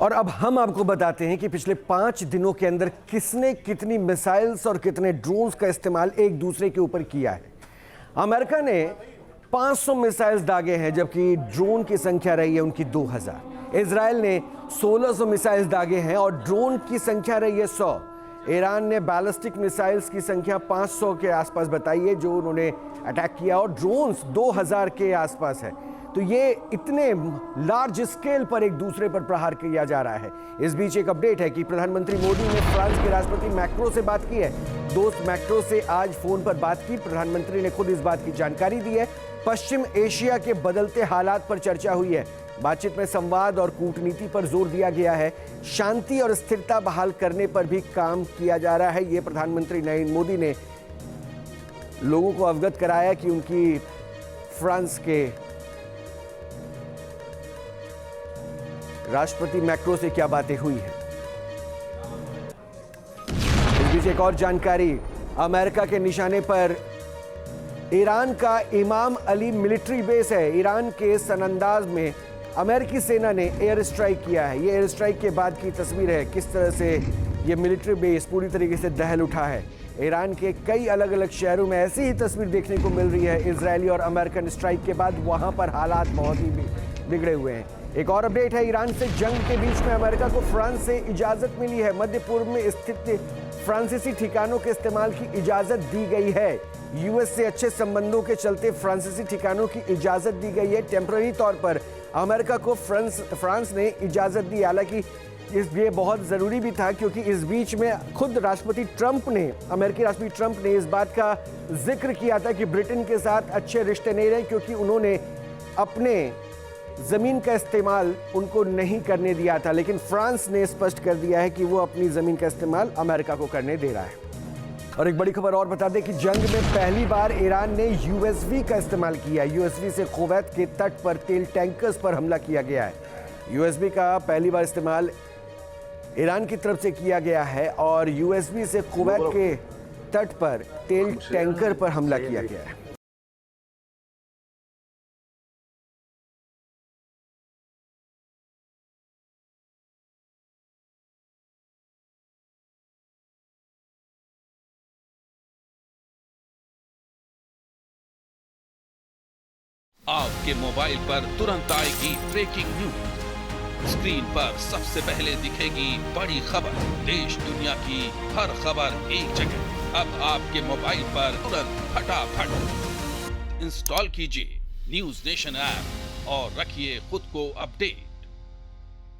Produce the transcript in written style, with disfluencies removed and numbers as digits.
और अब हम आपको बताते हैं कि पिछले 5 दिनों के अंदर किसने कितनी मिसाइल्स और कितने ड्रोन्स का इस्तेमाल एक दूसरे के ऊपर किया है। अमेरिका ने 500 मिसाइल्स दागे हैं, जबकि ड्रोन की संख्या रही है उनकी 2000। इजराइल ने 1600 मिसाइल्स दागे हैं और ड्रोन की संख्या रही है 100। ईरान ने बैलिस्टिक मिसाइल्स की संख्या 500 के आसपास बताई है जो उन्होंने अटैक किया, और ड्रोन्स 2000 के आसपास है। तो ये इतने लार्ज स्केल पर एक दूसरे पर प्रहार किया जा रहा है। इस बीच एक अपडेट है कि प्रधानमंत्री मोदी ने फ्रांस के राष्ट्रपति मैक्रो से बात की है। दोस्त मैक्रो से आज फोन पर बात की। प्रधानमंत्री ने खुद इस बात की जानकारी दी है। पश्चिम एशिया के बदलते हालात पर चर्चा हुई है। बातचीत में संवाद और कूटनीति पर जोर दिया गया है। शांति और स्थिरता बहाल करने पर भी काम किया जा रहा है। ये प्रधानमंत्री नरेंद्र मोदी ने लोगों को अवगत कराया कि उनकी फ्रांस के राष्ट्रपति मैक्रो से क्या बातें हुई हैं। इस बीच एक और जानकारी, अमेरिका के निशाने पर ईरान का इमाम अली मिलिट्री बेस है। ईरान के सनंदाज में अमेरिकी सेना ने एयर स्ट्राइक किया है। ये एयर स्ट्राइक के बाद की तस्वीर है, किस तरह से ये मिलिट्री बेस पूरी तरीके से दहल उठा है। ईरान के कई अलग अलग शहरों में ऐसी ही तस्वीर देखने को मिल रही है। इजरायली और अमेरिकन स्ट्राइक के बाद वहां पर हालात बहुत ही बिगड़े हुए हैं। एक और अपडेट है, ईरान से जंग के बीच में अमेरिका को फ्रांस से इजाजत मिली है। मध्य पूर्व में स्थित फ्रांसीसी ठिकानों के इस्तेमाल की इजाजत दी गई है। यूएस से अच्छे संबंधों के चलते फ्रांसीसी ठिकानों की इजाजत दी गई है। टेम्पररी तौर पर अमेरिका को फ्रांस ने इजाजत दी। हालांकि ये बहुत ज़रूरी भी था, क्योंकि इस बीच में खुद राष्ट्रपति ट्रंप ने, अमेरिकी राष्ट्रपति ट्रंप ने इस बात का जिक्र किया था कि ब्रिटेन के साथ अच्छे रिश्ते नहीं रहे, क्योंकि उन्होंने अपने ज़मीन का इस्तेमाल उनको नहीं करने दिया था। लेकिन फ्रांस ने स्पष्ट कर दिया है कि वो अपनी ज़मीन का इस्तेमाल अमेरिका को करने दे रहा है। और एक बड़ी खबर और बता दें कि जंग में पहली बार ईरान ने यूएसवी का इस्तेमाल किया। यूएसवी से कुवैत के तट पर तेल टैंकर्स पर हमला किया गया है। यूएसवी का पहली बार इस्तेमाल ईरान की तरफ से किया गया है और यूएसवी से कुवैत के तट पर तेल टैंकर पर हमला किया गया है। आपके मोबाइल पर तुरंत आएगी ब्रेकिंग न्यूज। स्क्रीन पर सबसे पहले दिखेगी बड़ी खबर। देश दुनिया की हर खबर एक जगह। अब आपके मोबाइल पर तुरंत फटाफट इंस्टॉल कीजिए न्यूज नेशन ऐप और रखिए खुद को अपडेट।